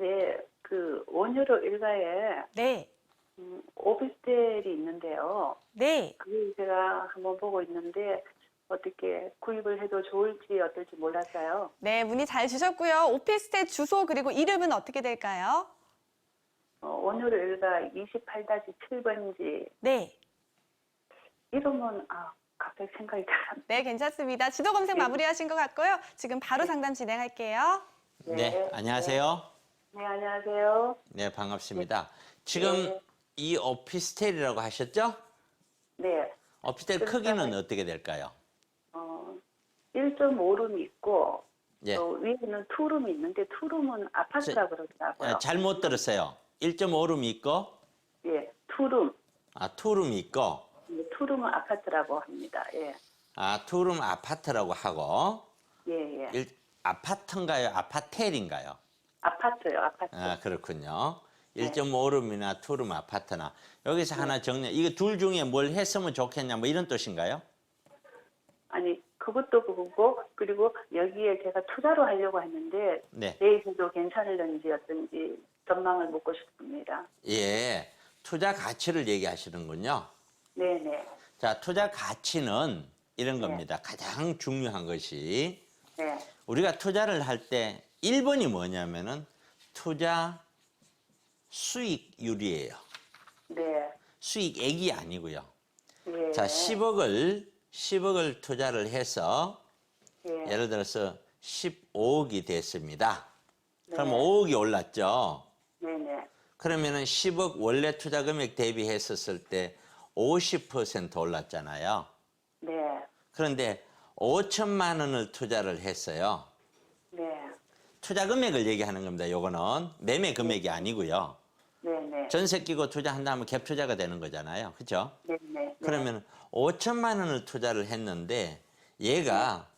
네, 그 원효로 일가에 네. 오피스텔이 있는데요. 네. 그걸 제가 한번 보고 있는데 어떻게 구입을 해도 좋을지 어떨지 몰랐어요. 네, 문의 잘 주셨고요. 오피스텔 주소 그리고 이름은 어떻게 될까요? 원효로 일가 28-7번지 네. 이름은 갑자기 생각이 잘 안 네, 괜찮습니다. 지도 검색 네. 마무리하신 것 같고요. 지금 바로 상담 진행할게요. 네, 안녕하세요. 네, 안녕하세요. 네, 반갑습니다. 지금 네. 이 오피스텔이라고 하셨죠? 네, 오피스텔 그러니까- 크기는 어떻게 될까요? 1.5룸이 있고 예, 또 위에는 투룸이 있는데 투룸은 아파트라 그러더라고요. 잘못 들었어요. 1.5룸이 있고, 예, 투룸. 투룸이 있고, 투룸은 아파트라고 합니다. 예, 투룸 아파트라고 하고, 예, 예. 아파트인가요? 아파텔인가요? 아파트요, 아파트. 그렇군요. 네. 1.5룸이나 투룸 아파트나. 여기서 하나 정리, 이거 둘 중에 뭘 했으면 좋겠냐, 뭐 이런 뜻인가요? 아니, 그것도 그거고, 그리고 여기에 제가 투자로 하려고 했는데, 네. 내일도 괜찮을런지 어떤지 전망을 묻고 싶습니다. 예, 투자 가치를 얘기하시는군요. 네네. 자, 투자 가치는 이런 네. 겁니다. 가장 중요한 것이 네. 우리가 투자를 할 때 1번이 뭐냐면은 투자 수익률이에요. 네. 수익액이 아니고요. 예. 자, 10억을 투자를 해서 예. 예를 들어서 15억이 됐습니다. 그럼 네. 5억이 올랐죠. 네네. 그러면은 10억 원래 투자 금액 대비했었을 때 50% 올랐잖아요. 네. 그런데 5천만 원을 투자를 했어요. 네. 투자 금액을 얘기하는 겁니다. 요거는 매매 금액이 아니고요. 네네. 전세 끼고 투자한다면 갭 투자가 되는 거잖아요. 그렇죠? 네네. 그러면 5천만 원을 투자를 했는데 얘가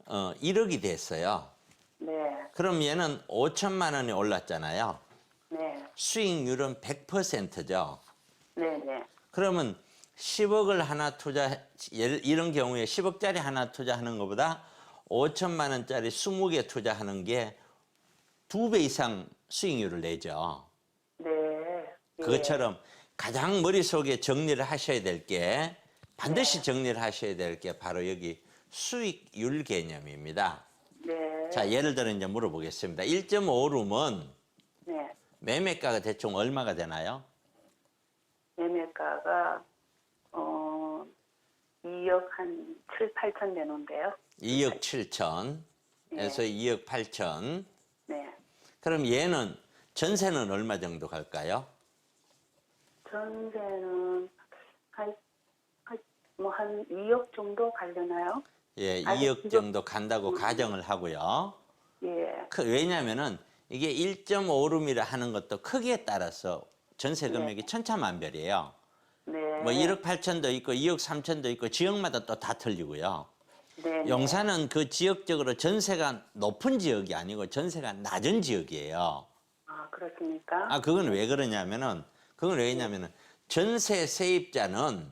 1억이 됐어요. 네. 그럼 얘는 5천만 원이 올랐잖아요. 네. 수익률은 100%죠. 네네. 그러면 10억을 하나 이런 경우에 10억짜리 하나 투자하는 것보다 5천만 원짜리 20개 투자하는 게 2배 이상 수익률을 내죠. 네. 그것처럼 가장 머릿속에 정리를 하셔야 될 게 반드시 정리를 하셔야 될 게 바로 여기 수익률 개념입니다. 네. 자, 예를 들어 이제 물어보겠습니다. 1.5룸은 네. 매매가가 대충 얼마가 되나요? 매매가가 2억 한 7, 8천 내놓은데요. 2억 7천에서 네. 2억 8천. 네. 그럼 얘는 전세는 얼마 정도 갈까요? 전세는 한 2억 정도 가려나요? 예, 아니, 2억 정도 간다고 가정을 하고요. 예. 왜냐면은 이게 1.5룸이라 하는 것도 크기에 따라서 전세 금액이 천차만별이에요. 네. 뭐 1억 8천도 있고 2억 3천도 있고 지역마다 또 다 틀리고요. 네. 용산은 그 지역적으로 전세가 높은 지역이 아니고 전세가 낮은 지역이에요. 그렇습니까? 그건 왜 그러냐면은 전세 세입자는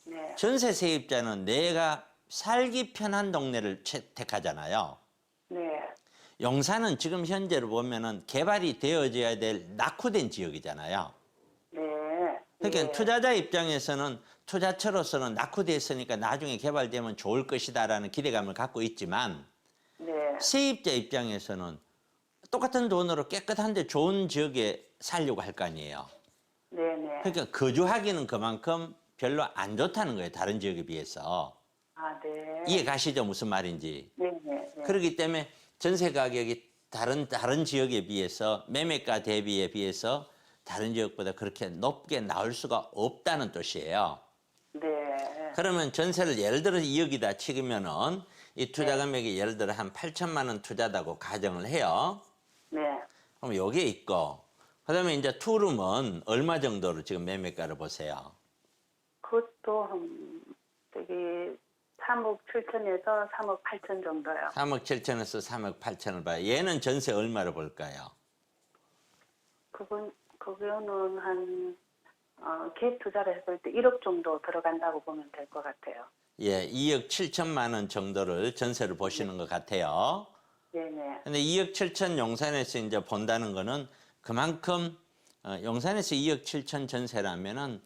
네. 전세 세입자는 내가 살기 편한 동네를 택하잖아요. 네. 용산은 지금 현재로 보면은 개발이 되어져야 될 낙후된 지역이잖아요. 네. 그러니까 예. 투자자 입장에서는 투자처로서는 낙후됐으니까 나중에 개발되면 좋을 것이다라는 기대감을 갖고 있지만 네. 세입자 입장에서는 똑같은 돈으로 깨끗한데 좋은 지역에 살려고 할 거 아니에요. 네네. 그러니까 거주하기는 그만큼 별로 안 좋다는 거예요. 다른 지역에 비해서. 네. 이해 가시죠? 무슨 말인지. 네네. 네. 그렇기 때문에 전세 가격이 다른 지역에 비해서 매매가 대비에 비해서 다른 지역보다 그렇게 높게 나올 수가 없다는 뜻이에요. 네. 그러면 전세를 예를 들어 2억이다 치면은 이 투자 금액이 예를 들어 한 8천만 원 투자다고 가정을 해요. 네. 그럼 여기에 있고 그다음에 이제 투룸은 얼마 정도로 지금 매매가를 보세요. 그것도 저기 3억 7천에서 3억 8천 정도요. 3억 7천에서 3억 8천을 봐요. 얘는 전세 얼마로 볼까요? 그거는 갭 투자를 했을 때 1억 정도 들어간다고 보면 될 것 같아요. 예, 2억 7천만 원 정도를 전세를 보시는 것 같아요. 네네. 근데 2억 7천 용산에서 이제 본다는 거는 그만큼 용산에서 2억 7천 전세라면은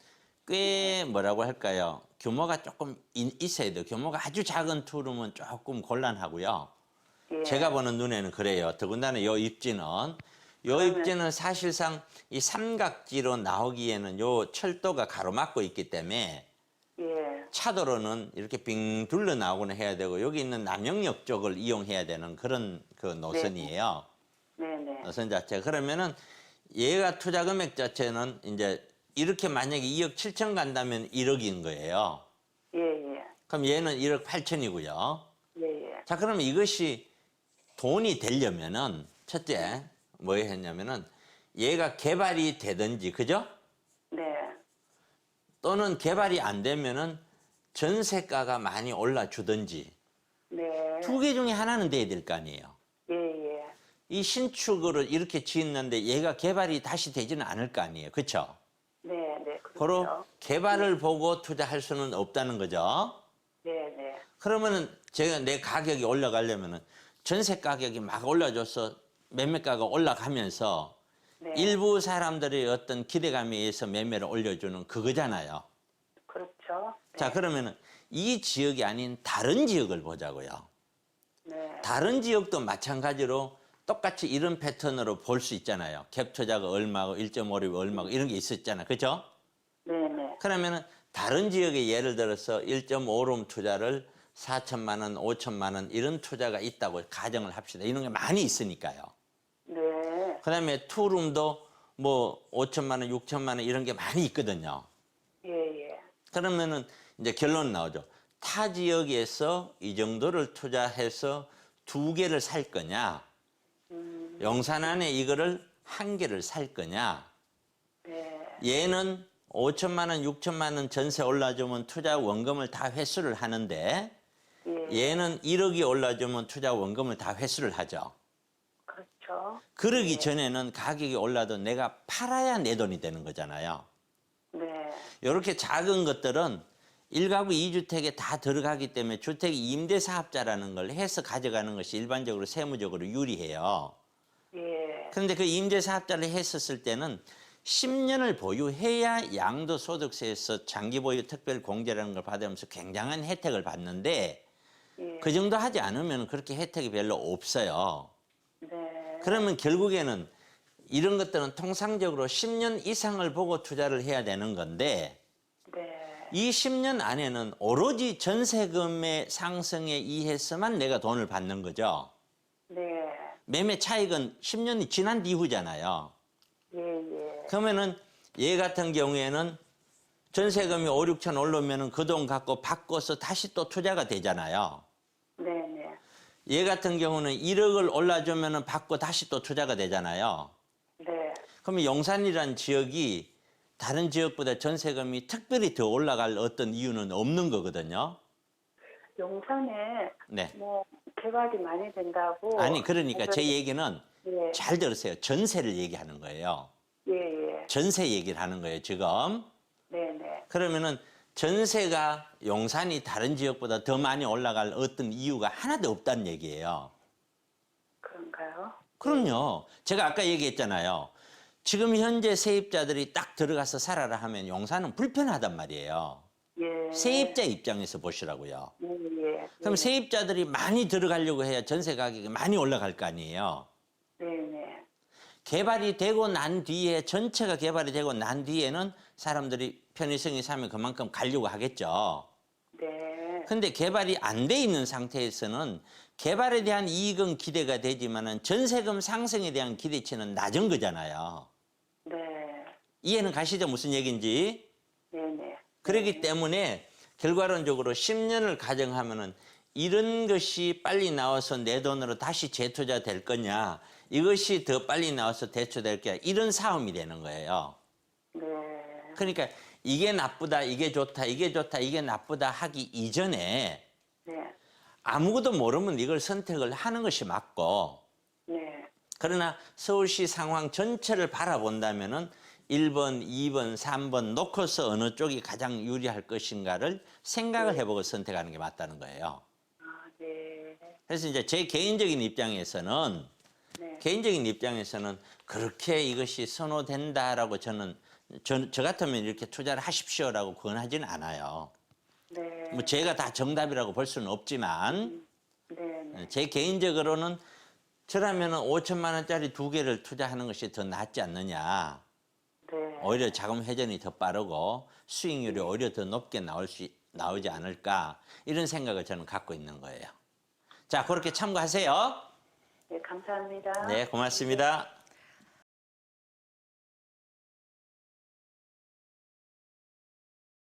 꽤 뭐라고 할까요? 규모가 조금 있어야 돼요. 규모가 아주 작은 투룸은 조금 곤란하고요. 예. 제가 보는 눈에는 그래요. 더군다나 요 입지는 사실상 이 삼각지로 나오기에는 요 철도가 가로막고 있기 때문에 예. 차도로는 이렇게 빙 둘러 나오거나 해야 되고 여기 있는 남영역 쪽을 이용해야 되는 그런 그 노선이에요. 네네. 노선 자체가. 그러면은 얘가 투자 금액 자체는 이제 이렇게 만약에 2억 7천 간다면 1억인 거예요. 예예. 그럼 얘는 1억 8천이고요. 예예. 자, 그러면 이것이 돈이 되려면은 첫째 뭐 했냐면은 얘가 개발이 되든지 그죠? 네. 또는 개발이 안 되면은 전세가가 많이 올라주든지 네. 두 개 중에 하나는 돼야 될 거 아니에요. 예예. 이 신축을 이렇게 짓는데 얘가 개발이 다시 되지는 않을 거 아니에요. 그렇죠? 네네. 바로 그렇죠. 개발을 보고 투자할 수는 없다는 거죠. 네네. 그러면은 제가 내 가격이 올라가려면은 전세 가격이 막 올라줘서 매매가가 올라가면서 네. 일부 사람들의 어떤 기대감에 의해서 매매를 올려주는 그거잖아요. 그렇죠. 네. 자, 그러면은 이 지역이 아닌 다른 지역을 보자고요. 네. 다른 지역도 마찬가지로 똑같이 이런 패턴으로 볼 수 있잖아요. 갭 투자가 얼마고 1.5립 얼마고 이런 게 있었잖아요. 그죠? 네네. 그러면은 다른 지역에 예를 들어서 1.5룸 투자를 4천만 원, 5천만 원 이런 투자가 있다고 가정을 합시다. 이런 게 많이 있으니까요. 네. 그다음에 투룸도 뭐 5천만 원, 6천만 원 이런 게 많이 있거든요. 예예. 그러면은 이제 결론 나오죠. 타 지역에서 이 정도를 투자해서 두 개를 살 거냐, 용산 안에 이거를 한 개를 살 거냐. 네. 얘는 5천만 원, 6천만 원 전세 올라주면 투자 원금을 다 회수를 하는데 예. 얘는 1억이 올라주면 투자 원금을 다 회수를 하죠. 그렇죠. 그러기 전에는 가격이 올라도 내가 팔아야 내 돈이 되는 거잖아요. 네. 이렇게 작은 것들은 1가구 2주택에 다 들어가기 때문에 주택 임대사업자라는 걸 해서 가져가는 것이 일반적으로 세무적으로 유리해요. 예. 그런데 그 임대사업자를 했었을 때는 10년을 보유해야 양도소득세에서 장기보유 특별공제라는 걸 받으면서 굉장한 혜택을 받는데 예. 그 정도 하지 않으면 그렇게 혜택이 별로 없어요. 네. 그러면 결국에는 이런 것들은 통상적으로 10년 이상을 보고 투자를 해야 되는 건데 네. 이 10년 안에는 오로지 전세금의 상승에 의해서만 내가 돈을 받는 거죠. 네. 매매 차익은 10년이 지난 이후잖아요. 예예. 그러면은 얘 같은 경우에는 전세금이 5, 6천 오르면은 그 돈 갖고 바꿔서 다시 또 투자가 되잖아요. 네네. 얘 같은 경우는 1억을 올라주면은 받고 다시 또 투자가 되잖아요. 네. 그러면 용산이라는 지역이 다른 지역보다 전세금이 특별히 더 올라갈 어떤 이유는 없는 거거든요. 용산에 네. 뭐 개발이 많이 된다고. 아니 그러니까 제 얘기는 예. 잘 들으세요. 전세를 얘기하는 거예요. 예예. 전세 얘기를 하는 거예요, 지금. 네네. 그러면은 전세가 용산이 다른 지역보다 더 많이 올라갈 어떤 이유가 하나도 없다는 얘기예요. 그런가요? 그럼요. 제가 아까 얘기했잖아요. 지금 현재 세입자들이 딱 들어가서 살아라 하면 용산은 불편하단 말이에요. 예. 세입자 입장에서 보시라고요. 예예. 그럼 세입자들이 많이 들어가려고 해야 전세 가격이 많이 올라갈 거 아니에요. 네네. 개발이 되고 난 뒤에 전체가 개발이 되고 난 뒤에는 사람들이 편의성이 사면 그만큼 가려고 하겠죠. 네. 근데 개발이 안 돼 있는 상태에서는 개발에 대한 이익은 기대가 되지만은 전세금 상승에 대한 기대치는 낮은 거잖아요. 네. 이해는 가시죠? 무슨 얘기인지? 네네. 그렇기 때문에 결과론적으로 10년을 가정하면은 이런 것이 빨리 나와서 내 돈으로 다시 재투자 될 거냐, 이것이 더 빨리 나와서 대출될 거냐, 이런 싸움이 되는 거예요. 네. 그러니까 이게 나쁘다, 이게 좋다, 이게 좋다, 이게 나쁘다 하기 이전에 네. 아무것도 모르면 이걸 선택을 하는 것이 맞고, 네. 그러나 서울시 상황 전체를 바라본다면은 1번, 2번, 3번 놓고서 어느 쪽이 가장 유리할 것인가를 생각을 해보고 선택하는 게 맞다는 거예요. 아, 네. 그래서 이제 제 개인적인 입장에서는 그렇게 이것이 선호된다라고 저 같으면 이렇게 투자를 하십시오라고 권하지는 않아요. 네. 뭐 제가 다 정답이라고 볼 수는 없지만 제 개인적으로는 저라면은 5천만 원짜리 2개를 투자하는 것이 더 낫지 않느냐. 네. 오히려 자금 회전이 더 빠르고 수익률이 오히려 더 높게 나오지 않을까 이런 생각을 저는 갖고 있는 거예요. 자, 그렇게 참고하세요. 네, 감사합니다. 네, 고맙습니다.